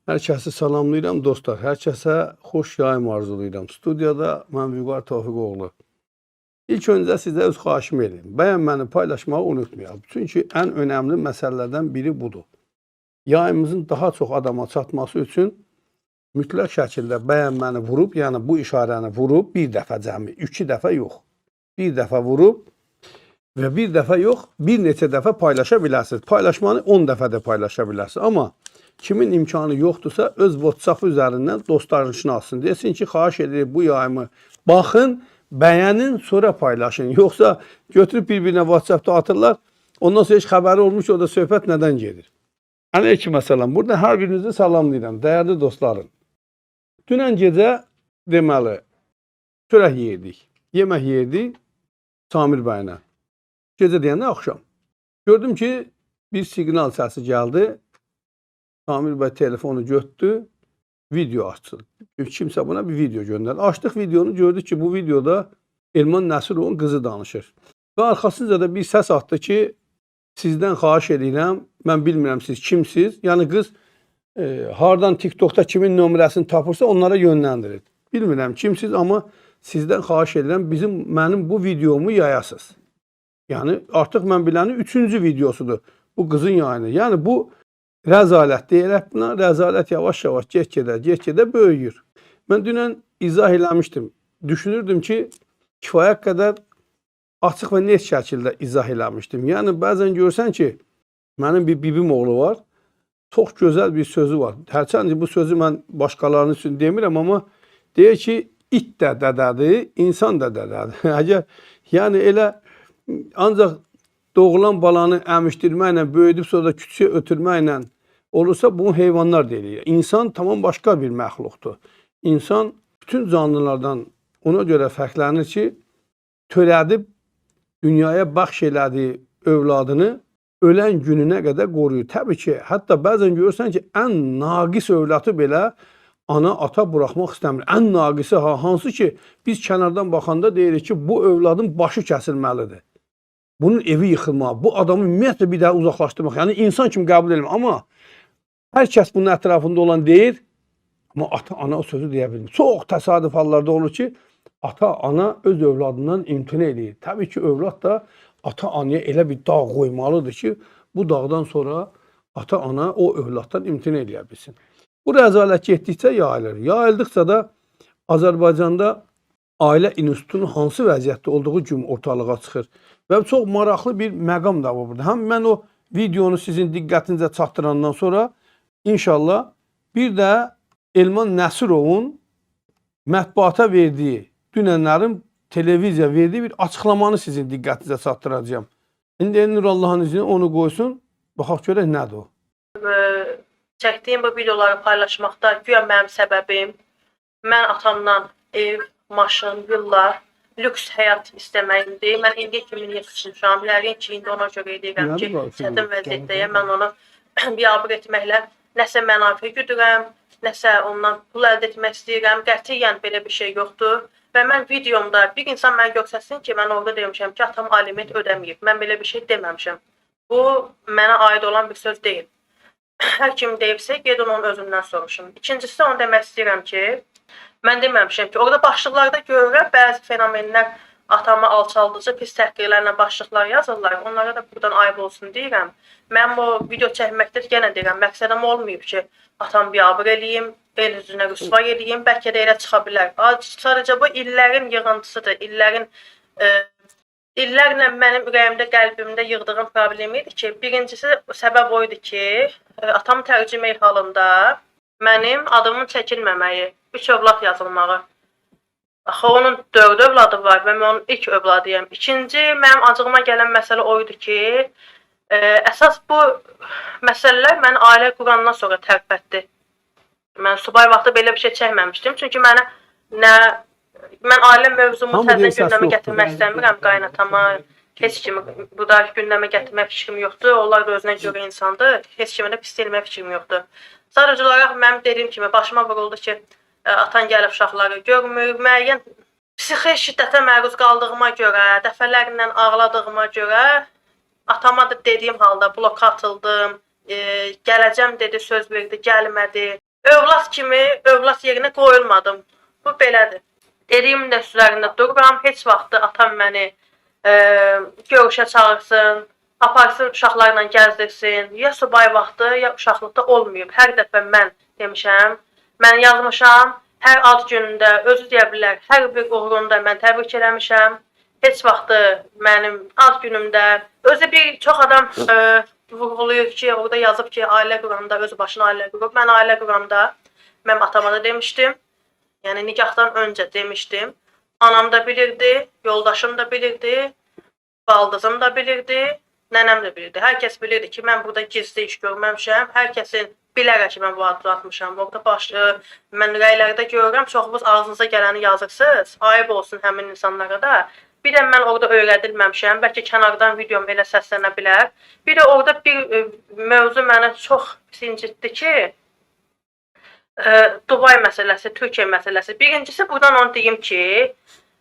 Hər kəsi salamlayıram dostlar. Hər kəsə xoş yayım arzulayıram. Studiyada mən Vüqar Tofiqoğlu. İlk öncə sizə öz xahişimi edeyim. Bəyənməni paylaşmağı unutmayalım. Çünki ən önəmli məsələlərdən biri budur. Yayımızın daha çox adama çatması üçün mütləq şəkildə bəyənməni vurub, yəni bu işarəni vurub bir dəfə cəmi, 2 dəfə yox. Bir dəfə vurub və bir dəfə yox, bir neçə dəfə paylaşa bilərsiniz. Paylaşmanı 10 dəfə də paylaşa bilərsiniz. Amma kimin imkanı yoxdursa, öz WhatsApp üzərindən dostlarını alsın. Desin ki, xahiş edirik bu yayımı baxın, bəyənin, sonra paylaşın. Yoxsa götürüb bir-birinə WhatsAppda atırlar, ondan sonra heç xəbəri olmuş, o da söhbət nədən gedir? Aleyküm əsəlam. Burada hər birinizi salamlayıram, dəyərli dostlarım. Dünən gecə deməli, çörək yeyirdik, yemək yeyirdik Samir bəylə. Gecə deyəndə axşam. Gördüm ki, bir siqnal səsi gəldi. Samir bəy telefonu götürdü, video açdı. Kimsə buna bir video göndərdi. Açdıq videonu, gördük ki, bu videoda Elman Nəsirovun qızı danışır. Və arxasınca da bir səs atdı ki, sizdən xahiş edirəm, mən bilmirəm siz kimsiz. Yəni qız hardan TikTokda kimin nömrəsini tapırsa onlara yönləndirir. Bilmirəm kimsiz, amma sizdən xahiş edirəm, mənim bu videomu yayasız. Yəni artıq mən bilənin 3-cü videosudur bu qızın yayını. Yəni bu rəzalət deyirək buna, rəzalət yavaş-yavaş get-gedə böyüyür. Mən dünən izah eləmişdim. Düşünürdüm ki, kifayət qədər açıq və net şəkildə izah eləmişdim. Yəni, bəzən görsən ki, mənim bir bibim oğlu var, çox gözəl bir sözü var. Hərçənd bu sözü mən başqalarının üçün demirəm, amma deyir ki, it də dədədir, insan da dədədir. Əgər, yəni elə ancaq doğulan balanı əmişdirməklə, böyüdüb sonra da küçüyə ötürməklə olursa, bunu heyvanlar deyilir. İnsan tamam başqa bir məxluqdur. İnsan bütün canlılardan ona görə fərqlənir ki, törədib dünyaya bəxş elədiyi övladını ölən gününə qədər qoruyur. Təbii ki, hətta bəzən görürsən ki, ən naqis övladı belə ana, ata buraxmaq istəmir. Ən naqisi hansı ki, biz kənardan baxanda deyirik ki, bu övladın başı kəsilməlidir. Bunun evi yıxılmaq, bu adamı ümumiyyətlə bir daha uzaqlaşdırmaq, yəni insan kimi qəbul edilmək. Amma hər kəs bunun ətrafında olan deyir, amma ata-ana o sözü deyə bilmir. Çox təsadüf hallarda olur ki, ata-ana öz övladından imtina edir. Təbii ki, övlad da ata-anaya elə bir dağ qoymalıdır ki, bu dağdan sonra ata-ana o övladdan imtina edə bilsin. Bu rəzalət getdikcə yayılır. Yayıldıqca da Azərbaycanda ailə institutunun hansı vəziyyətdə olduğu gün ortalığa çıxır. Və çox maraqlı bir məqam da var burada. Həm mən o videonu sizin diqqətinizə çatdırandan sonra inşallah bir də Elman Nəsirovun mətbuata verdiyi, dünənlərin televiziya verdiyi bir açıqlamanı sizin diqqətinizə çatdıracağım. İndi Nur Allah'ın izniyle onu qoysun, baxaq görək nədir o. Çəkdiyim bu videoları paylaşmaqda güya mənim səbəbim, mən atamdan ev, maşın, villa, lüks həyat istəməyimdir. Mən indiyə kimi yetişmişəm. Yəqin ki, indi ona görə deyirəm ki, çətin vəziyyətdəyəm. Mən onu biabır etməklə nəsə mənafi güdürəm, nəsə ondan pul əldə etmək istəyirəm. Qətiyyən belə bir şey yoxdur. Və mən videomda bir insan mənə göstərsin ki, mən orada demişəm ki, atam aliment ödəməyib. Mən belə bir şey deməmişəm. Bu, mənə aid olan bir söz deyil. Hər kim deyibsə, gedin onun özündən soruşun. İkincisi, onu demək istəyirəm ki, mən deməmişəm ki, orada başlıqlarda görürəm, bəzi fenomenlər atamı alçaldıcı, pis təhqirlərlə başlıqlar yazırlar. Onlara da buradan ayıb olsun deyirəm. Mən bu video çəkməkdə yenə deyirəm, məqsədim olmayıb ki, atam biabır eləyim, el üzünə rüsvay eləyim, bəlkə də elə çıxa bilər. Sadəcə bu illərin yığıntısıdır, illərlə mənim ürəyimdə, qəlbimdə yığdığım problemi idi ki, birincisi səbəb o idi ki, atam tərcümə halında mənim adımın çəkilməməyi, 3 övlad yazılmağı. Axı onun 4 övladı var və mən onun ilk övladıyam. İkinci, mənim acığıma gələn məsələ o idi ki, əsas bu məsələlər məni ailə qurandan sonra tərpətdi. Mən subay vaxtı belə bir şey çəkməmişdim, çünki mən ailə mövzumu təzdən gündəmə gətirmək istəmirəm qaynatama, heç kimi burada gündəmə gətirmək fikrim yoxdur. Onlar da özünə görə insandır, heç kimi də pis eləmək fikrim yoxdur. Sadəcə olaraq mənim dediyim kimi başıma vuruldu ki, atan gəlib uşaqları görmür, müəyyən psixi şiddətə məruz qaldığıma görə, dəfələrlə ağladığıma görə atama da dediyim halda bloka atıldım, gələcəm dedi, söz verdi, gəlmədi. övlad kimi övlad yerinə qoyulmadım. Bu belədir. Dediyimin də üzərində dururam. Heç vaxt atam məni görüşə çağırsın, aparsın uşaqlarla gəzdirsin. Ya subay vaxtı, ya uşaqlıqda olmayıb. Hər dəfə mən demişəm, mən yazmışam. Hər ad günündə, özü deyə bilər, hər bir uğrunda mən təbrik eləmişəm. Heç vaxtı mənim ad günümdə, özü bir çox adam vurğulayır ki, orada yazıb ki, ailə quranda, özü başına ailə qurub. Mən ailə quranda, mən atama da demişdim. Yəni nikahdan öncə demişdim. Anam da bilirdi, yoldaşım da bilirdi, baldızım da bilirdi, nənəm də bilirdi. Hər kəs bilirdi ki, mən burada gizli iş görməmişəm. Hər kəsin bilərək ki, mən bu adı atmışam. Orada mən rəylərdə görürəm, çoxunuz ağzınıza gələni yazırsınız. Ayıb olsun həmin insanlara da. Bir də mən orada öyrədilməmişəm. Bəlkə kənardan videom elə səslənə bilər. Bir də orada bir mövzu mənə çox incitdi ki, Dubay məsələsi, Türkiyə məsələsi. Birincisi, buradan onu deyim ki,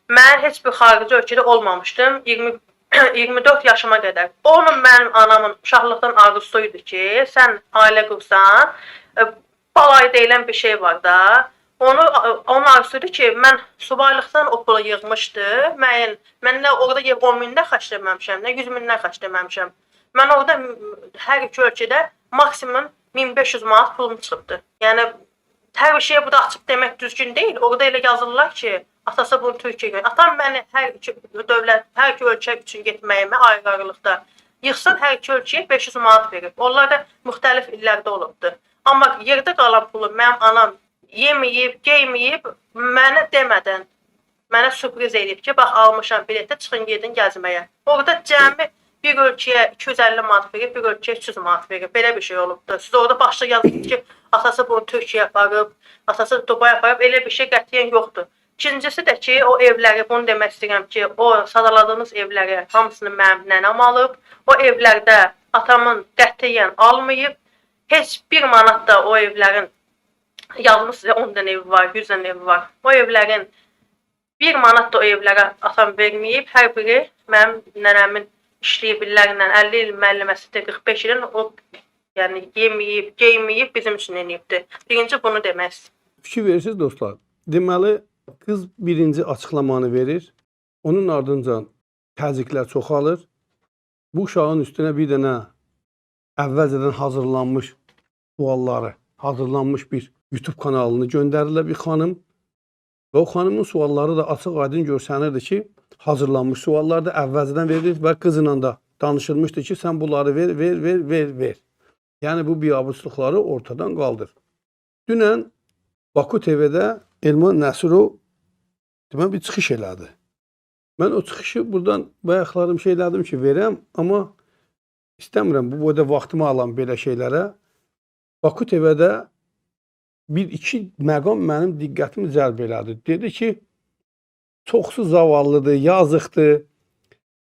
mən heç bir xarici ölkədə olmamışdım. 24 yaşıma qədər. Onun mənim anamın uşaqlıqdan arzusu idi ki, sən ailə qursan, balay deyilən bir şey var da. Onun arzusu idi ki, mən subaylıqdan o pulu yığmışdı. Mən nə orada 10 mindən xərcləməmişəm, nə 100 mindən xərcləməmişəm. Mən orada hər iki ölkədə maksimum 1500 manat pulum çıxıbdı. Yəni hər bir şeyə burada açıb demək düzgün deyil. Orada elə yazırlar ki, atası bunu Türkiyəyə. Atam məni hər iki ölkə üçün getməyimə ayrı-ayrılıqda yığsan hər iki ölkəyə 500 manat verib. Onlar da müxtəlif illərdə olubdu. Amma yerdə qalan pulu mənim anam yeməyib, geyməyib, mənə demədən, mənə sürpriz edib ki, bax almışam biletə, çıxın gedin gəzməyə. Orada cəmi bir ölkəyə 250 manat verib, bir ölkəyə 300 manat verib. Belə bir şey olubdu. Siz orada başda yazırsınız ki, atası bunu Türkiyə aparıb, atası Dubay aparıb, elə bir şey qətiyyən yoxdur. İkincisi də ki, o evləri, bunu demək istəyirəm ki, o sadaladığınız evləri hamısını mənim nənəm alıb. O evlərdə atamın qətiyyən almayıb. Heç bir manat da o evlərin, yazmış sizə 10 dənə evi var, 100 dənə evi var. O evlərin bir manat da o evlərə atam verməyib. Hər biri mənim nənəmin işləyib illərlə, 50 il müəlliməsidir, 45 ilin o yəni yeməyib, geyməyib, bizim üçün eləyibdir. Birinci bunu demək istəyirəm. Fikir verirsiniz dostlar. Deməli, qız birinci açıqlamanı verir. Onun ardınca təzyiqlər çoxalır. Bu uşağın üstünə bir dənə əvvəlcədən hazırlanmış sualları, hazırlanmış bir YouTube kanalını göndərirlər bir xanım. Və o xanımın sualları da açıq-aydın görsənirdi ki, hazırlanmış suallar da əvvəlcədən verilir və qızla da danışılmışdı ki, sən bunları ver. Yəni bu biabırçılıqları ortadan qaldır. Dünən Baku TV-də Elman Nəsirov demək bir çıxış elədi. Mən o çıxışı buradan bayaqlarım şeylədim ki, verəm, amma istəmirəm bu boyda vaxtımı alan belə şeylərə. Baku TV-də bir-iki məqam mənim diqqətimi cəlb elədi. Dedi ki, çoxsu zavallıdır, yazıqdır,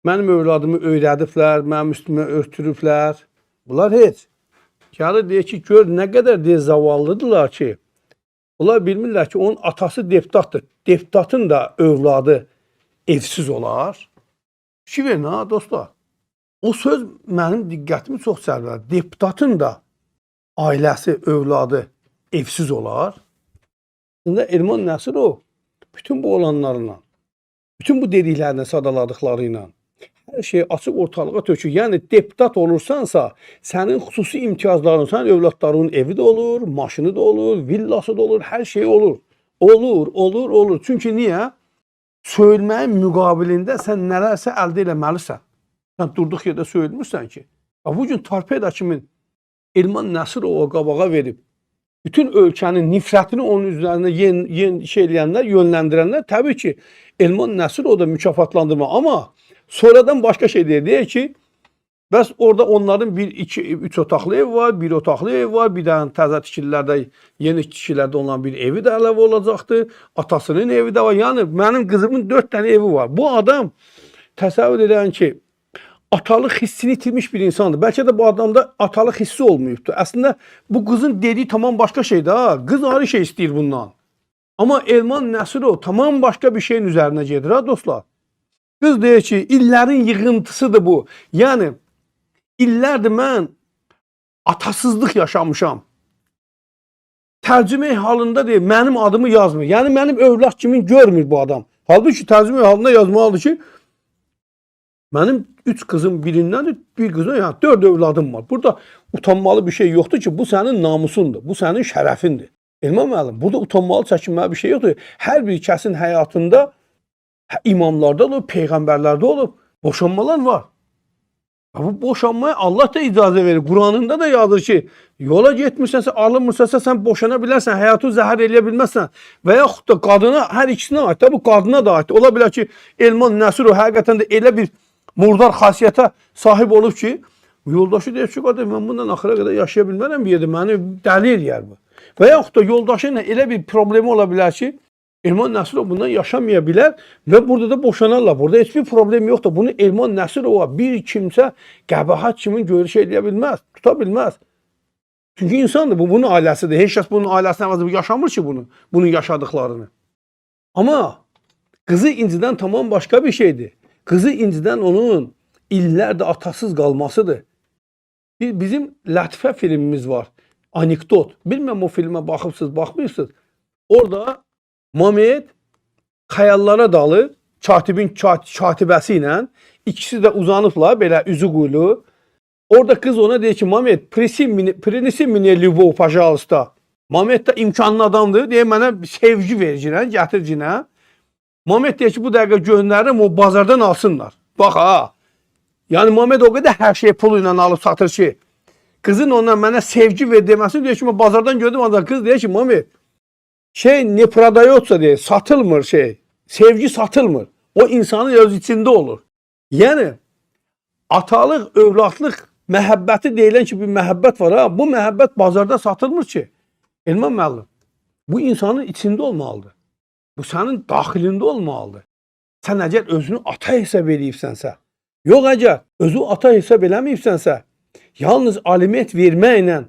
mənim övladımı öyrədiblər, mənim üstümə örtürüblər. Bunlar heç. Gəlir deyir ki, gör nə qədər deyə zavallıdırlar ki, bunlar bilmirlər ki, onun atası deputatdır. Deputatın da övladı evsiz olar. Fikir verin ha dostlar. O söz mənim diqqətimi çox cəlb elədi. Deputatın da ailəsi, övladı evsiz olar. Aslında Elman Nəsirov bütün bu olanlarla, bütün bu dediklərini sadaladıqları ilə hər şey açıq ortalığa tökür. Yəni deputat olursansa, sənin xüsusi imtiyazların, sənin övladlarının evi də olur, maşını da olur, villası da olur, hər şey olur. Olur. Çünki niyə? Söyülməyin müqabilində sən nələrsə əldə eləməlisən. Sən durduq yerdə söyülmürsən ki. Bu gün torpeda kimi Elman Nəsirov'a qabağa verib, bütün ölkənin nifrətini onun üzərində yönləndirənlər təbii ki, Elman Nəsirov'u da mükafatlandırma. Amma sonradan başqa şey deyir ki, bəs orada onların 3 otaqlı ev var, 1 otaqlı ev var, bir dənə təzə tikililərdə, yeni tikililərdə olan bir evi də əlavə olacaqdır, atasının evi də var. Yəni, mənim qızımın 4 dənə evi var. Bu adam təsəvvür edən ki, atalıq hissini itirmiş bir insandır. Bəlkə də bu adamda atalıq hissi olmayıbdır. Əslində, bu qızın dediyi tamam başqa şeydir ha. Qız ayrı şey istəyir bundan. Amma Elman Nəsirov tamam başqa bir şeyin üzərinə gedir ha dostlar. Qız deyir ki, illərin yığıntısıdır bu. Yəni, illərdir mən atasızlıq yaşamışam. Tərcümə halında deyir, mənim adımı yazmır. Yəni mənim övlad kimi görmür bu adam. Halbuki tərcümə halında yazmalıdır ki, mənim 3 qızım birindən, bir qızım, yəni 4 övladım var. Burada utanmalı bir şey yoxdur ki, bu sənin namusundur, bu sənin şərəfindir. Elman müəllim, burada utanmalı, çəkinməli bir şey yoxdur. Hər bir kəsin həyatında imamlarda olub, peyğəmbərlərdə olub, boşanmalar var. Bu boşanmaya Allah da icazə verir. Quranında da yazır ki, yola getmirsənsə, alınmırsənsə sən boşana bilərsən, həyatı zəhər eləyə bilməzsən. Və yaxud da qadına, hər ikisinə aid, bu qadına da aid. Ola bilər ki, Elman Nəsirov həqiqətən də elə bir murdar xasiyyətə sahib olub ki, yoldaşı deyir ki, qardaş, mən bundan axıra qədər yaşaya bilmərəm bir yerdə, məni dəli eləyər bu. Və yaxud da yoldaşı ilə elə bir problemi ola bilər ki, Elman Nəsirov bundan yaşamaya bilər və burada da boşanarlar. Burada heç bir problem yoxdur. Bunu Elman Nəsirova bir kimsə qəbahət kimi görüş edə bilməz, tuta bilməz. Çünki insandır, bu bunun ailəsidir. Heç kəs bunun ailəsinə əvəzə yaşamır ki bunun yaşadıklarını. Amma qızı incidən tamam başqa bir şeydir. Qızı incidən onun illərdə atasız qalmasıdır. Bizim Lətifə filmimiz var. Anekdot. Bilməm o filmə baxıbsınız, baxmırsınız. Orada Mamet xəyallara dalır, katibin katibəsi ilə. İkisi də uzanıblar, belə üzü quyulu. Orada kız ona deyir ki, Mamet, принеси мне любовь, пожалуйста. Mamet də imkanlı adamdır. Deyir, mənə sevgi vericilən, gətircinə. Mamet deyir ki, bu dəqiqə göndərirəm, o bazardan alsınlar. Bax ha. Yəni Mamet o qədər hər şey pulu ilə alıb satır ki, qızın ona mənə sevgi ver deməsini deyir ki, bazardan gördüm, ancaq qız deyir ki, Mamet, ne prodayotsa deyir, satılmır şey. Sevgi satılmır. O insanın öz içində olur. Yəni atalıq, övladlıq məhəbbəti deyilən ki, bir məhəbbət var ha. Bu məhəbbət bazarda satılmır ki. Elman müəllim, bu insanın içində olmalıdır. Bu sənin daxilində olmalıdır. Sən əgər özünü ata hesab edibsənsə, yox əgər özü ata hesab eləməyibsənsə, yalnız aliment verməklə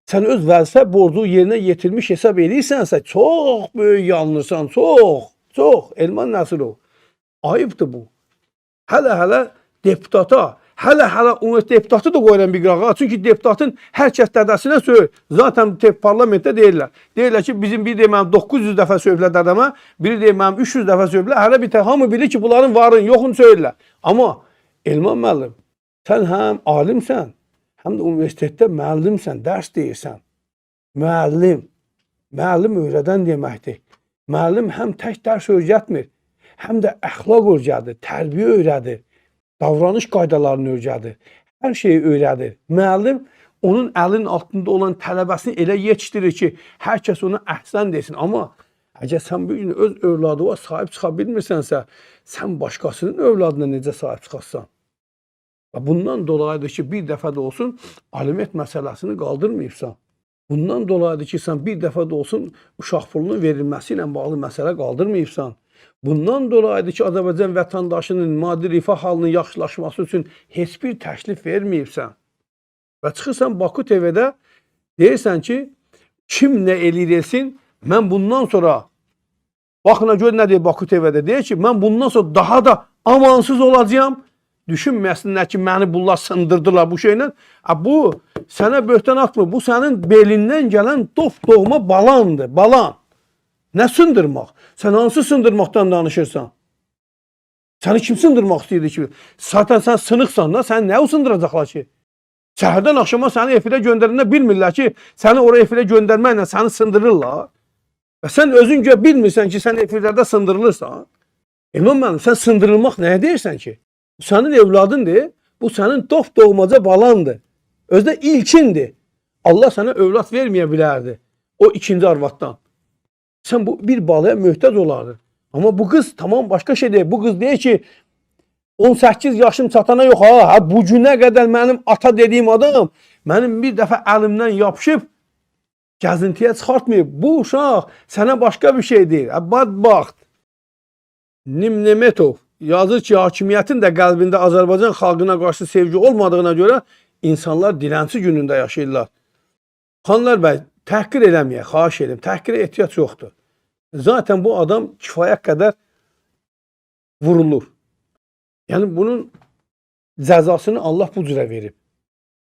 sən öz vəzifə borcu yerinə yetirmiş hesab edirsənsə, çox böyük yanılırsan, çox. Elman Nəsirov, ayıbdır bu. Hələ deputata, hələ deputatı da qoyulan bir qırağa. Çünki deputatın hər kəs dədəsinə söyür. Zaten parlamentdə deyirlər. Deyirlər ki, bizim biri deyir mənim 900 dəfə söyüblər dədəmə, biri deyir mənim 300 dəfə söyüblər. Hələ bir hamı bilir ki, bunların varın, yoxunu söyürlər. Amma Elman müəllim, sən həm alimsən, həm də universitetdə müəllimsən, dərs deyirsən. Müəllim öyrədən deməkdir. Müəllim həm tək dərs öyrətmir, həm də əxlaq öyrədir, tərbiyə öyrədir, davranış qaydalarını öyrədir, hər şeyi öyrədir. Müəllim onun əlinin altında olan tələbəsini elə yetişdirir ki, hər kəs ona əhsən desin. Amma əgər sən bir gün öz övladına sahib çıxa bilmirsənsə, sən başqasının övladına necə sahib çıxarsan? Bundan dolayıdır ki, bir dəfə də olsun aliment məsələsini qaldırmayıbsan. Bundan dolayıdır ki, sən bir dəfə də olsun uşaq pulunun verilməsi ilə bağlı məsələ qaldırmayıbsan. Bundan dolayıdır ki, Azərbaycan vətəndaşının maddi rifah halının yaxşılaşması üçün heç bir təklif verməyibsən. Və çıxırsan Baku TV-də deyirsən ki, kim nə eləyirsin, mən bundan sonra, baxına gör nə deyir Baku TV-də, deyir ki, mən bundan sonra daha da amansız olacağım. Düşünməsinlər ki, məni bunlar sındırdılar bu şeylə. Bu sənə böhtan atmır. Bu sənin belindən gələn doğma balandır, balan. Nə sındırmaq? Sən hansı sındırmaqdan danışırsan? Səni kim sındırmaq istəyirdi ki? Zaten sən sınıqsan da, sən nə sındıracaqlar ki? Səhərdən axşama səni efirə göndərəndə bilmirlər ki, səni oraya efirə göndərməklə səni sındırırlar. Və sən özün bilmirsən ki, sən efirlərdə sındırılırsan. Elman müəllim, sən sındırılmaq nəyə deyirsən ki? Bu sənin evladındır, bu sənin doğmaca balandır. Özdə ilkindir. Allah sənə övlad verməyə bilərdi. O ikinci arvaddan. Sən bu bir balaya möhtac olardın. Amma bu qız tamam başqa şey deyir. Bu qız deyir ki, 18 yaşım çatana yox ha, bu günə qədər mənim ata dediyim adam mənim bir dəfə əlimdən yapışıb gəzintiyə çıxartmayıb. Bu uşaq sənə başqa bir şey deyir. Badbaxt. Nimnemetov yazır ki, hakimiyyətin də qəlbində Azərbaycan xalqına qarşı sevgi olmadığına görə insanlar dilənçi günündə yaşayırlar. Xanlar bəy, təhqir eləməyə, xahiş edim, təhqirə ehtiyac yoxdur. Zaten bu adam kifayət qədər vurulur. Yəni bunun cəzasını Allah bu cürə verib.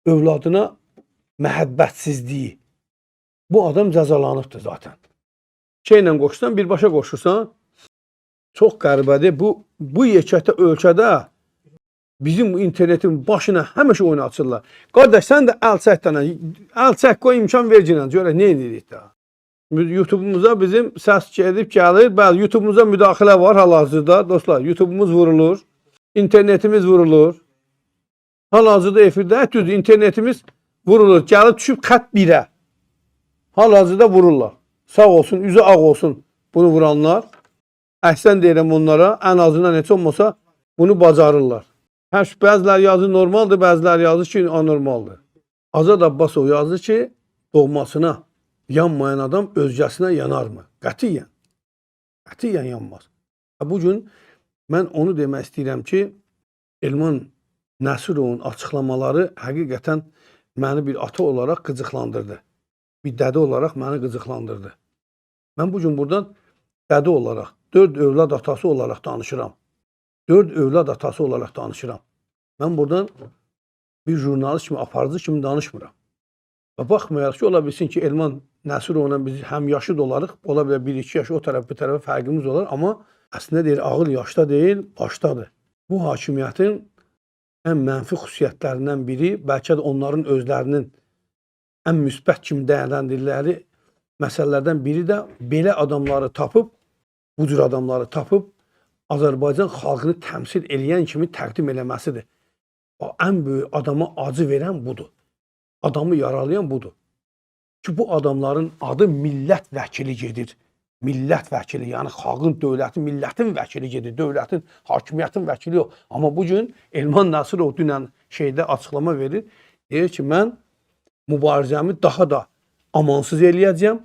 Övladına məhəbbətsizliyi. Bu adam cəzalanıbdır zaten. Şeylə qoşsan, birbaşa qoşursan, çox qəribədir. Bu yekətə ölkədə bizim bu internetin başına həmişə oyun açırlar. Qardaş, sən də əl çək dənə, əl çək qoy, imkan vercinən, görək nə edirik də. YouTube-umuza bizim səs gedib gəlir. Bəli, YouTube-umuza müdaxilə var hal-hazırda. Dostlar, YouTube-umuz vurulur, internetimiz vurulur. Hal-hazırda efirdə düzdür, internetimiz vurulur. Gəlib düşüb xətt 1-ə. Hal-hazırda vururlar. Sağ olsun, üzü ağ olsun bunu vuranlar. Əhsən deyirəm onlara, ən azından heç olmasa bunu bacarırlar. Bəziləri yazı normaldır, bəziləri yazı ki, anormaldır. Azad Abbasov yazdı ki, doğmasına yanmayan adam özgəsinə yanarmı? Qətiyyən. Qətiyyən yanmaz. Bugün mən onu demək istəyirəm ki, Elman Nəsirovun açıqlamaları həqiqətən məni bir ata olaraq qıcıqlandırdı. Bir dədə olaraq məni qıcıqlandırdı. Mən bugün buradan dədə olaraq, 4 övlad atası olaraq danışıram. 4 övlad atası olaraq danışıram. Mən buradan bir jurnalist kimi, aparıcı kimi danışmıram. Və baxmayaraq ki, ola bilsin ki, Elman Nəsirovla biz həm yaşıd olarıq, ola bilər 1-2 yaş o tərəf, bu tərəfə fərqimiz olar, amma əslində deyir, ağıl yaşda deyil, başdadır. Bu hakimiyyətin ən mənfi xüsusiyyətlərindən biri, bəlkə də onların özlərinin ən müsbət kimi dəyərləndirləri məsələlərdən biri də belə adamları tapıb, bu cür adamları tapıb, Azərbaycan xalqını təmsil eləyən kimi təqdim eləməsidir. Ən böyük adama acı verən budur. Adamı yaralayan budur. Ki, bu adamların adı millət vəkili gedir. Millət vəkili, yəni xalqın, dövlətin, millətin vəkili gedir. Dövlətin, hakimiyyətin vəkili yox. Amma bugün Elman Nəsirov dünən şeydə açıqlama verir. Deyir ki, mən mübarizəmi daha da amansız eləyəcəm.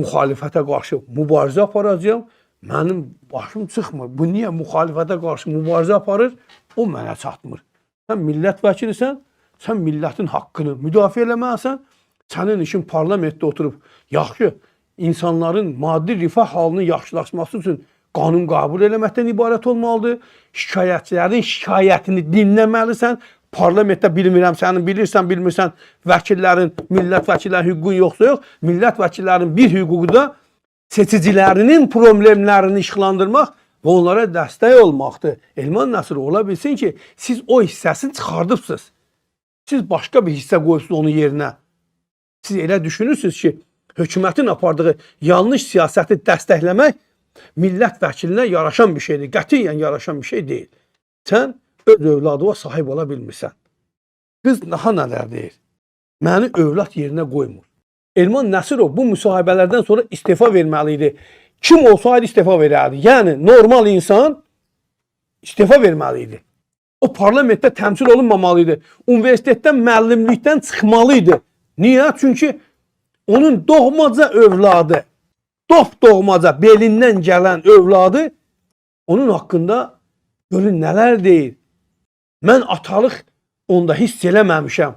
Müxalifətə qarşı mübarizə aparacağım. Mənim başım çıxmır. Bu niyə müxalifətə qarşı mübarizə aparır? O mənə çatmır. Sən millət vəkilisən, sən millətin haqqını müdafiə eləməlisən. Sənin işin parlamentdə oturub yaxşı insanların maddi rifah halının yaxşılaşması üçün qanun qəbul eləməkdən ibarət olmalıdır. Şikayətçilərin şikayətini dinləməlisən. Parlamentdə bilmirəm, sənin bilirsən, bilmirsən, vəkillərin, millət vəkillərin hüququn yoxsa yox. Millət vəkillərin bir hüququ da seçicilərinin problemlərini işlandırmaq və onlara dəstək olmaqdır. Elman Nəsirov ola bilsin ki, siz o hissəsini çıxardıbsınız. Siz başqa bir hissə qoyursunuz onun yerinə. Siz elə düşünürsünüz ki, hökumətin apardığı yanlış siyasəti dəstəkləmək millət vəkilinə yaraşan bir şeydir. Qətiyyən yaraşan bir şey deyil. Sən öz övladıva sahib ola bilmirsən. Qız daha nələr deyir? Məni övlad yerinə qoymur. Elman Nəsirov bu müsahibələrdən sonra istefa verməli idi. Kim olsaydı istefa verərdi. Yəni, normal insan istefa verməli idi. O parlamentdə təmsil olunmamalı idi. Universitetdən, müəllimlikdən çıxmalı idi. Niyə? Çünki onun doğmaca övladı, doğmaca belindən gələn övladı onun haqqında görün nələr deyir. Mən atalıq onda hiss eləməmişəm.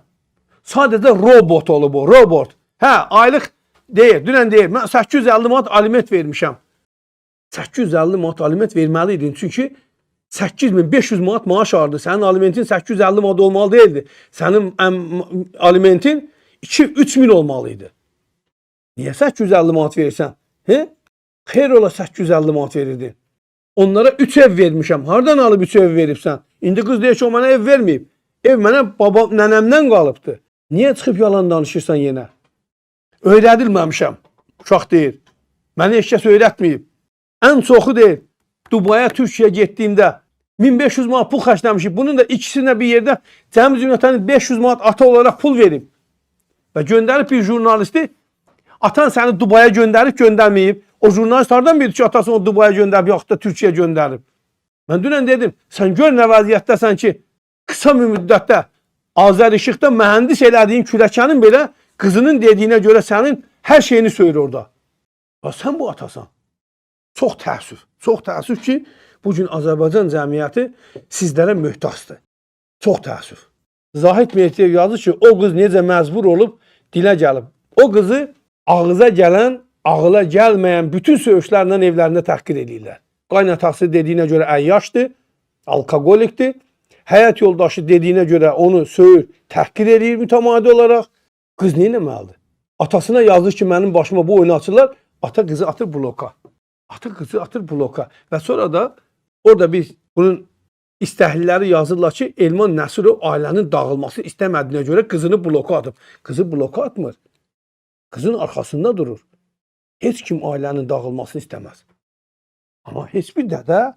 Sadəcə robot olub o, robot. Hə, aylıq deyir, dünən deyir, mən 850 manat aliment vermişəm. 850 manat aliment verməli idin, çünki 8500 manat maaş alırdı. Sənin alimentin 850 manat olmalı deyildi. Sənin alimentin 2-3 min olmalıydı. Niyə 850 manat verirsən? Xeyr ola 850 manat verirdin. Onlara 3 ev vermişəm. Hardan alıb 3 ev veribsən? İndi qız deyir ki, o mənə ev verməyib. Ev mənə babam, nənəmdən qalıbdı. Niyə çıxıb yalan danışırsan yenə? Öyrədilməmişəm. Uşaq deyir. Məni heç kəs öyrətməyib. Ən çoxu deyir. Dubaya, Türkiyə getdiyimdə 1500 manat pul xərcləmişik. Bunun da ikisinə bir yerdə cəmi cümlətən 500 manat ata olaraq pul verib. Və göndərib bir jurnalisti. Atan səni Dubaya göndərib, göndərməyib. O jurnalist hardan bilir ki, atası onu Dubaya göndərib, yaxud da Türkiyə göndərib. Mən dünən dedim, sən gör nə vəziyyətdəsən ki, qısa bir müddətdə Azərişıqda mühəndis elədiyin kürəkənin belə qızının dediyinə görə sənin hər şeyini söylür orada. Sən bu atasan. Çox təəssüf. Çox təəssüf ki, bugün Azərbaycan cəmiyyəti sizlərə möhtaçdır. Çox təəssüf. Zahid Mehdiyev yazır ki, o qız necə məcbur olub, dilə gəlib. O qızı ağıza gələn, ağıla gəlməyən bütün söyüşlərlə evlərində təhqir edirlər. Qaynatası dediyinə görə əyyaşdır, alkogolikdir. Həyat yoldaşı dediyinə görə onu söyür, təhqir edir mütəmadi olaraq. Qız nə eləməlidir? Atasına yazdı ki mənim başıma bu oyunu açırlar. Ata qızı atır bloka. Ata qızı atır bloka. Və sonra da orada bir bunun istəkliləri yazırlar ki, Elman Nəsirov ailənin dağılması istəmədiyinə görə qızını bloka atıb. Qızı bloka atmır. Qızın arxasında durur. Heç kim ailənin dağılmasını istəməz. Amma heç bir dədə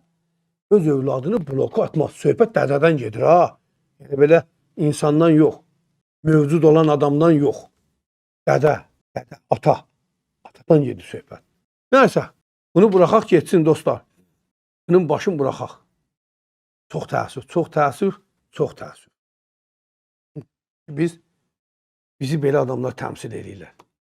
öz övladını bloka atmaz. Söhbət dədədən gedir ha. Yəni belə insandan yox. Mövcud olan adamdan yox. Dədə, ata. Atadan gedir söhbət. Nəysə, bunu buraxaq getsin dostlar. Bunun başını buraxaq. Çox təəssüf, çox təəssüf, çox təəssüf. Bizi belə adamlar təmsil edirlər.